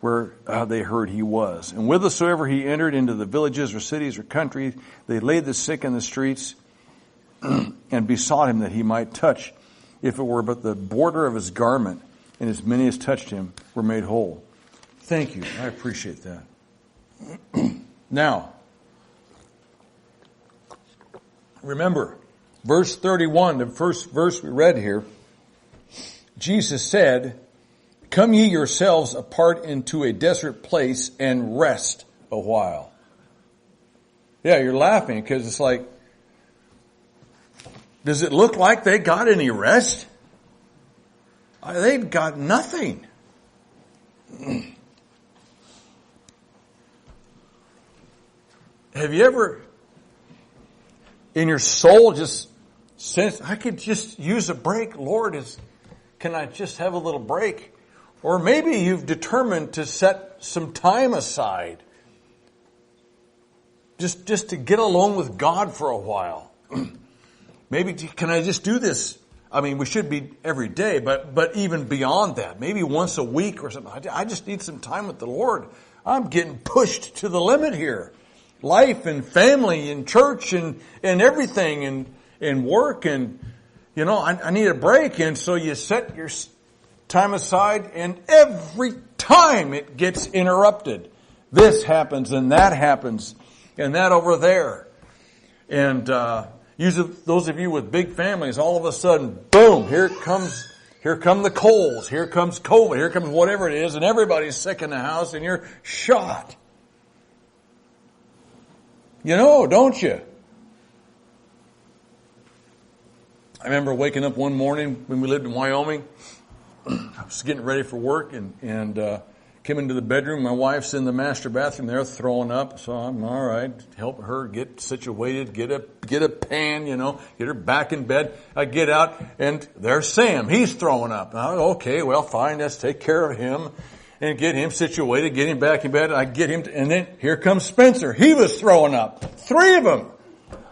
where they heard he was. And whithersoever he entered into the villages or cities or countries, they laid the sick in the streets, and besought him that he might touch, if it were but the border of his garment. And as many as touched him were made whole. Thank you. I appreciate that. Now, remember, verse 31, the first verse we read here, Jesus said, "Come ye yourselves apart into a desert place and rest a while." Yeah, you're laughing because it's like, does it look like they got any rest? They've got nothing. Have you ever, in your soul, just sensed, I could just use a break? Lord, can I just have a little break? Or maybe you've determined to set some time aside just to get alone with God for a while. Maybe, can I just do this? I mean, we should be every day, but even beyond that, maybe once a week or something. I just need some time with the Lord. I'm getting pushed to the limit here. Life and family and church and everything and work and, I need a break. And so you set your time aside and every time it gets interrupted. This happens and that happens and that over there. And, those of you with big families, all of a sudden, boom, here come the colds, here comes COVID, here comes whatever it is, and everybody's sick in the house and you're shot. Don't you? I remember waking up one morning when we lived in Wyoming. I was getting ready for work and came into the bedroom. My wife's in the master bathroom there throwing up. So I'm all right. Help her get situated, get a pan, get her back in bed. I get out and there's Sam. He's throwing up. Okay, well, fine. Let's take care of him and get him situated, get him back in bed. I get him and then here comes Spencer. He was throwing up. 3 of them.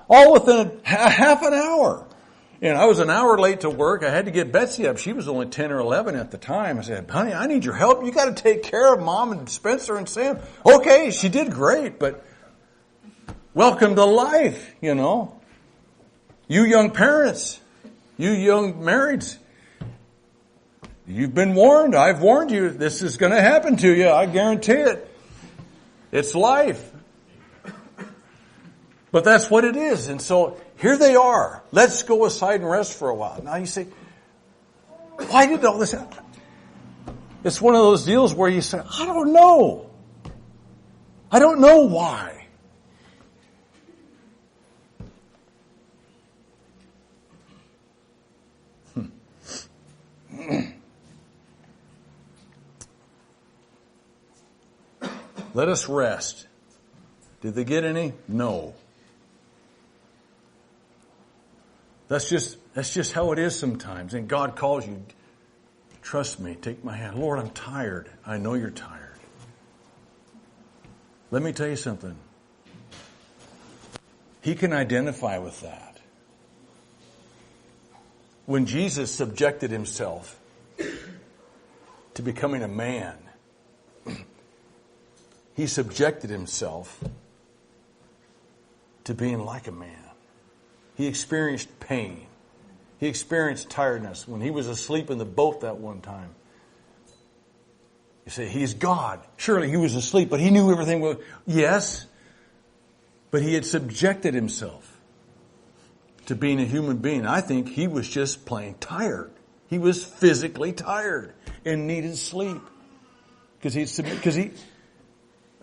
All within half an hour. And I was an hour late to work. I had to get Betsy up. She was only 10 or 11 at the time. I said, honey, I need your help. You got to take care of Mom and Spencer and Sam. Okay, she did great, but welcome to life, You young parents, you young marrieds, you've been warned. I've warned you. This is going to happen to you. I guarantee it. It's life. But that's what it is. And so here they are. Let's go aside and rest for a while. Now you say, why did all this happen? It's one of those deals where you say, I don't know. I don't know why. Let us rest. Did they get any? No. That's just how it is sometimes. And God calls you, trust me, take my hand. Lord, I'm tired. I know you're tired. Let me tell you something. He can identify with that. When Jesus subjected himself to becoming a man, he subjected himself to being like a man. He experienced pain. He experienced tiredness when he was asleep in the boat that one time. You say, he's God. Surely he was asleep, but he knew everything was... Yes, but he had subjected himself to being a human being. I think he was just plain tired. He was physically tired and needed sleep.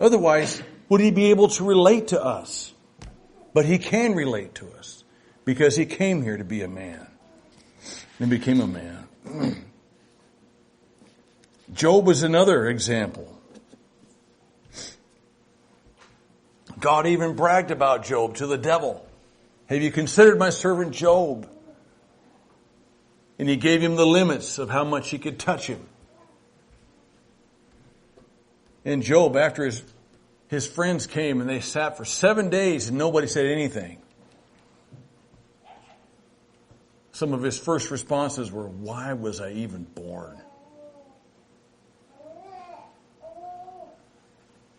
Otherwise, would he be able to relate to us? But he can relate to us. Because he came here to be a man. And became a man. Job was another example. God even bragged about Job to the devil. Have you considered my servant Job? And he gave him the limits of how much he could touch him. And Job, after his friends came and they sat for 7 days and nobody said anything. Some of his first responses were, why was I even born?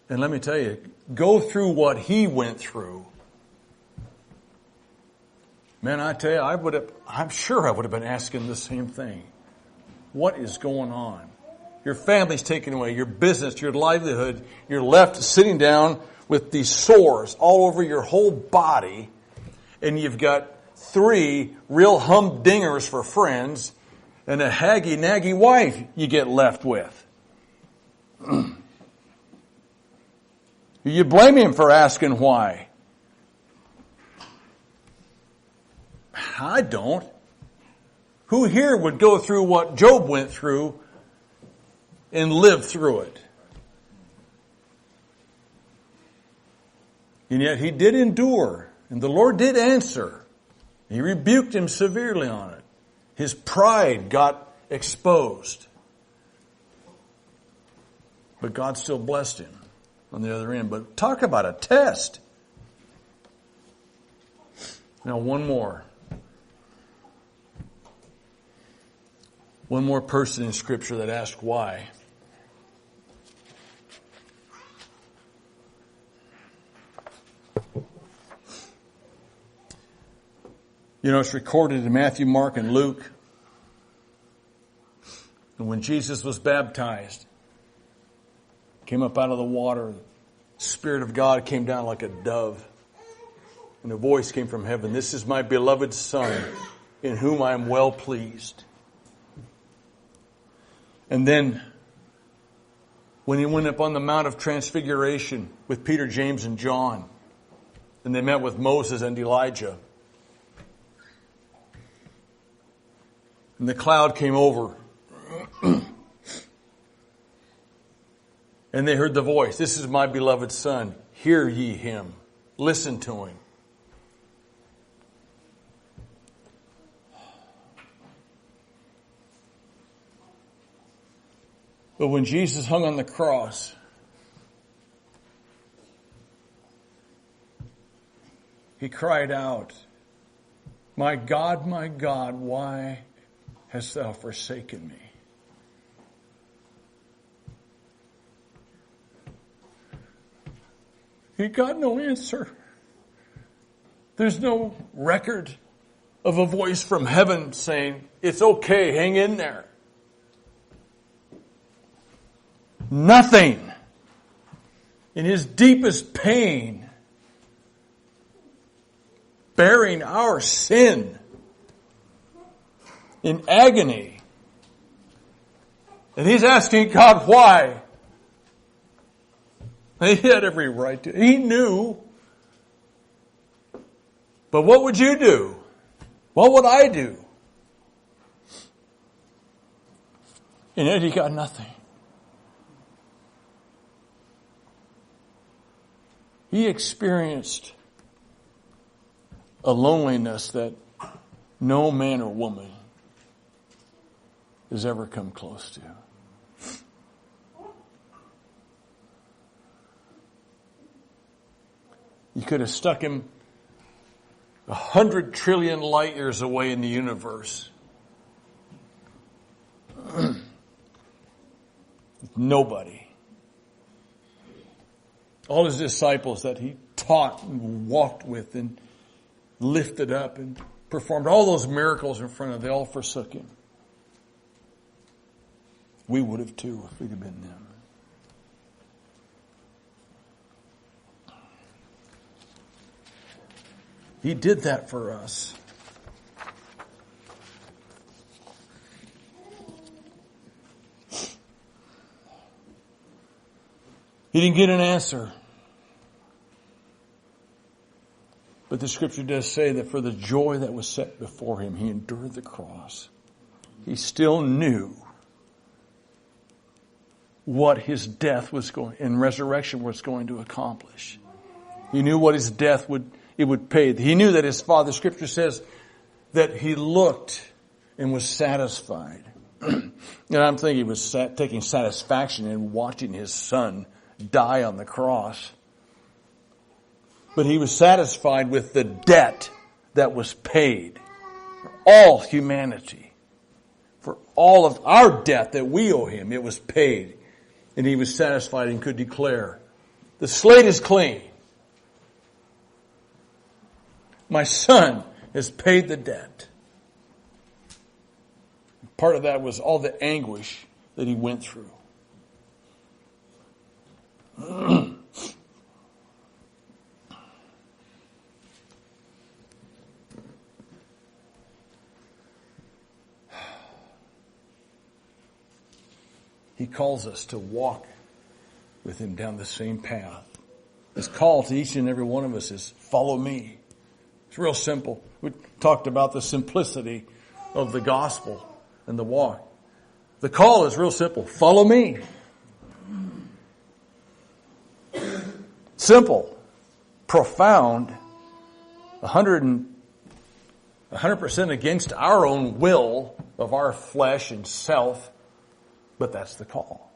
And let me tell you, go through what he went through. Man, I tell you, I'm sure I would have been asking the same thing. What is going on? Your family's taken away, your business, your livelihood. You're left sitting down with these sores all over your whole body, and you've got 3 real humdingers for friends and a haggy-naggy wife you get left with. You blame him for asking why. I don't. Who here would go through what Job went through and live through it? And yet he did endure, and the Lord did answer. He rebuked him severely on it. His pride got exposed. But God still blessed him on the other end. But talk about a test. Now one more. One more person in Scripture that asked why. You know, it's recorded in Matthew, Mark, and Luke. And when Jesus was baptized, came up out of the water, the Spirit of God came down like a dove. And a voice came from heaven, "This is my beloved Son, in whom I am well pleased." And then, when he went up on the Mount of Transfiguration with Peter, James, and John, and they met with Moses and Elijah, and the cloud came over, and they heard the voice, "This is my beloved Son, hear ye him." Listen to him. But when Jesus hung on the cross, he cried out, my God, why hast thou forsaken me?" He got no answer. There's no record of a voice from heaven saying, "It's okay, hang in there." Nothing. In his deepest pain, bearing our sin in agony. And he's asking God why. He had every right to. He knew. But what would you do? What would I do? And yet he got nothing. He experienced a loneliness that no man or woman has ever come close to. You could have stuck him 100 trillion light years away in the universe. Nobody. All his disciples that he taught and walked with and lifted up and performed all those miracles in front of, they all forsook him. We would have too if we'd have been them. He did that for us. He didn't get an answer. But the scripture does say that for the joy that was set before him, he endured the cross. He still knew what his death was going and resurrection was going to accomplish. He knew what his death would pay. He knew that his Father, scripture says, that he looked and was satisfied. And I'm thinking he was taking satisfaction in watching his Son die on the cross. But he was satisfied with the debt that was paid for all humanity. For all of our debt that we owe him, it was paid. And he was satisfied and could declare, the slate is clean. My Son has paid the debt. Part of that was all the anguish that he went through. He calls us to walk with him down the same path. His call to each and every one of us is, follow me. It's real simple. We talked about the simplicity of the gospel and the walk. The call is real simple. Follow me. Simple, profound, 100% against our own will of our flesh and self, but that's the call.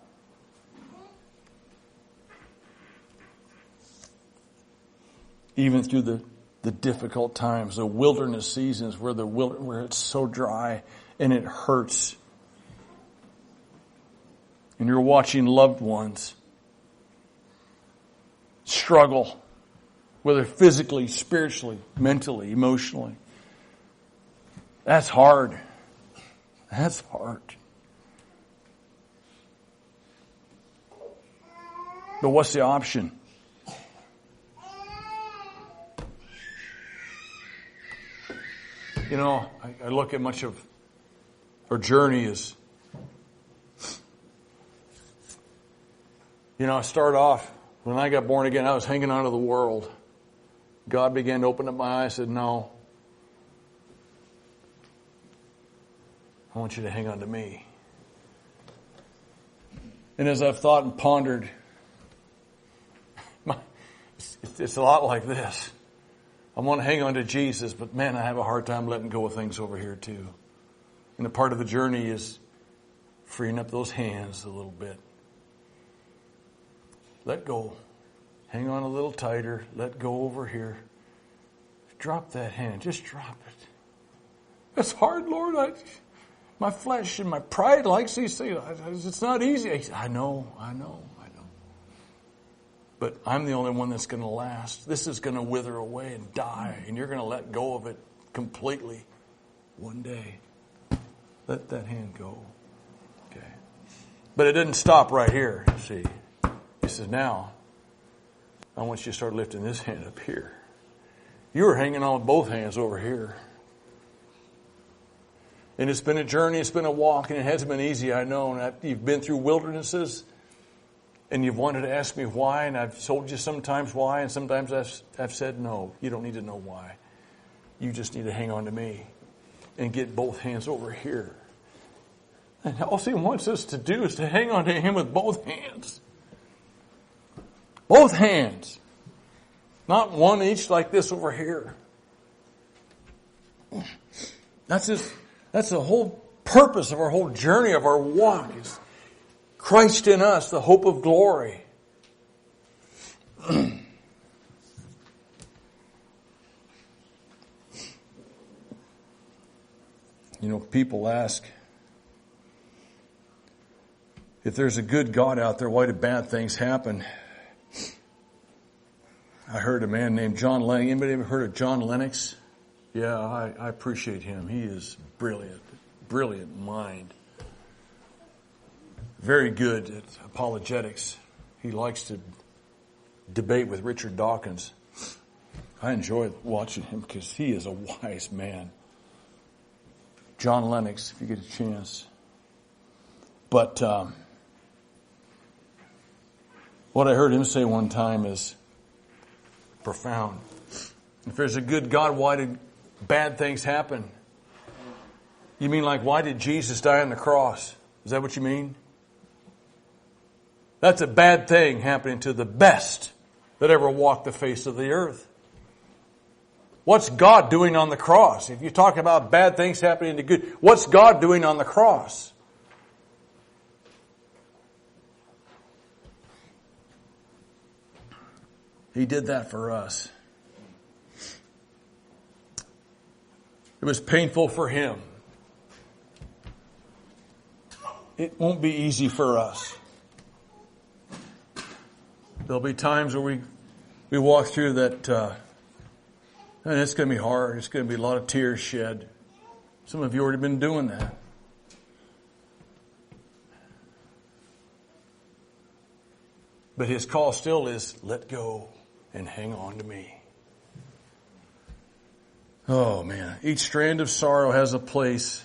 Even through the difficult times, the wilderness seasons where it's so dry and it hurts, and you're watching loved ones struggle, whether physically, spiritually, mentally, emotionally. That's hard. That's hard. But what's the option? You know, I look at much of our journey as, you know, I start off, when I got born again, I was hanging on to the world. God began to open up my eyes and said, no, I want you to hang on to me. And as I've thought and pondered, it's a lot like this. I want to hang on to Jesus, but man, I have a hard time letting go of things over here too. And a part of the journey is freeing up those hands a little bit. Let go. Hang on a little tighter. Let go over here. Drop that hand. Just drop it. It's hard, Lord. My flesh and my pride likes these things. It's not easy. I know. But I'm the only one that's going to last. This is going to wither away and die, and you're going to let go of it completely one day. Let that hand go. Okay. But it didn't stop right here, see. He says, now, I want you to start lifting this hand up here. You were hanging on with both hands over here. And it's been a journey, it's been a walk, and it hasn't been easy, I know. And you've been through wildernesses, and you've wanted to ask me why, and I've told you sometimes why, and sometimes I've said no. You don't need to know why. You just need to hang on to me and get both hands over here. And all he wants us to do is to hang on to him with both hands. Both hands. Not one each like this over here. That's the whole purpose of our whole journey, of our walk, is Christ in us, the hope of glory. You know, people ask, if there's a good God out there, why do bad things happen? I heard a man named John Lennox. Anybody ever heard of John Lennox? Yeah, I appreciate him. He is brilliant mind. Very good at apologetics. He likes to debate with Richard Dawkins. I enjoy watching him because he is a wise man. John Lennox, if you get a chance. But what I heard him say one time is profound. If there's a good God, why did bad things happen? You mean like, why did Jesus die on the cross? Is that what you mean? That's a bad thing happening to the best that ever walked the face of the earth. What's God doing on the cross? If you talk about bad things happening to good, what's God doing on the cross? He did that for us. It was painful for him. It won't be easy for us. There'll be times where we walk through that, and it's going to be hard. It's going to be a lot of tears shed. Some of you already been doing that. But his call still is, let go and hang on to me. Oh man, each strand of sorrow has a place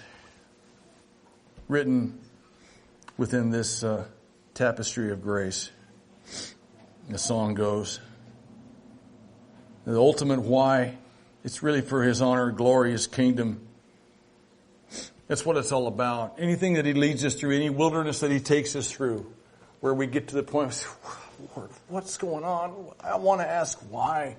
written within this tapestry of grace. The song goes, the ultimate why, it's really for his honor, glory, his kingdom. That's what it's all about. Anything that he leads us through, any wilderness that he takes us through, where we get to the point of, Lord, what's going on? I want to ask why.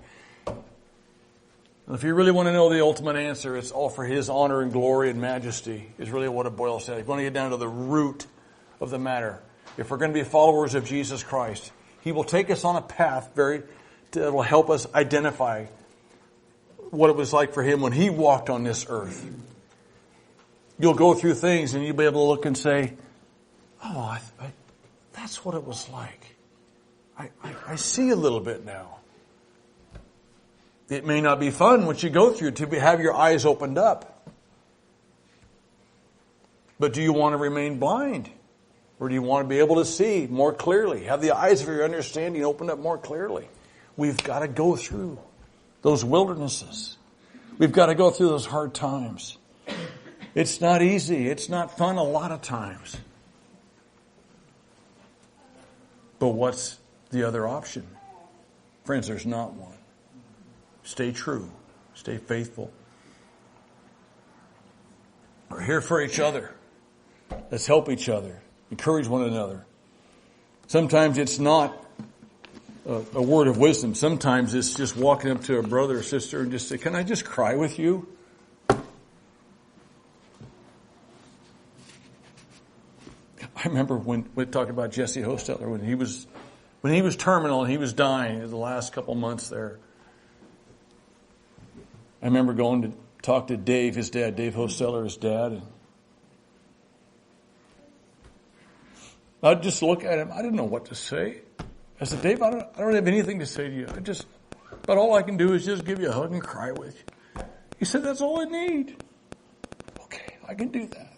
If you really want to know the ultimate answer, it's all for his honor and glory and majesty is really what it boils down to. If you want to get down to the root of the matter, if we're going to be followers of Jesus Christ, he will take us on a path that will help us identify what it was like for him when he walked on this earth. You'll go through things and you'll be able to look and say, oh, that's what it was like. I see a little bit now. It may not be fun once you go through to have your eyes opened up. But do you want to remain blind? Or do you want to be able to see more clearly? Have the eyes of your understanding opened up more clearly? We've got to go through those wildernesses. We've got to go through those hard times. It's not easy. It's not fun a lot of times. But what's the other option? Friends, there's not one. Stay true. Stay faithful. We're here for each other. Let's help each other. Encourage one another. Sometimes it's not a word of wisdom. Sometimes it's just walking up to a brother or sister and just say, can I just cry with you? I remember when we talked about Jesse Hostetter, when he was terminal and he was dying the last couple months there. I remember going to talk to Dave, his dad, Dave Hostetter, his dad. And I'd just look at him. I didn't know what to say. I said, Dave, I don't have anything to say to you. But all I can do is just give you a hug and cry with you. He said, that's all I need. Okay, I can do that.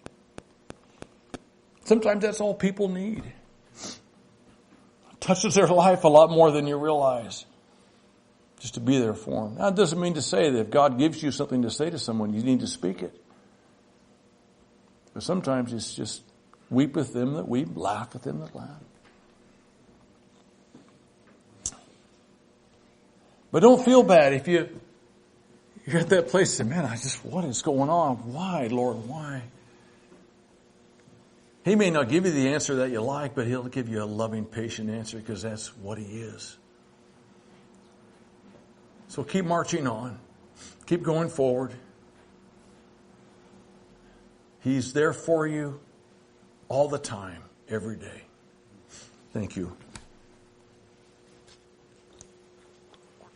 Sometimes that's all people need. It touches their life a lot more than you realize. Just to be there for them. Now, it doesn't mean to say that if God gives you something to say to someone, you need to speak it. But sometimes it's just weep with them that weep, laugh with them that laugh. But don't feel bad if you're at that place and say, man, what is going on? Why, Lord, why? He may not give you the answer that you like, but he'll give you a loving, patient answer because that's what he is. So keep marching on. Keep going forward. He's there for you all the time, every day. Thank you.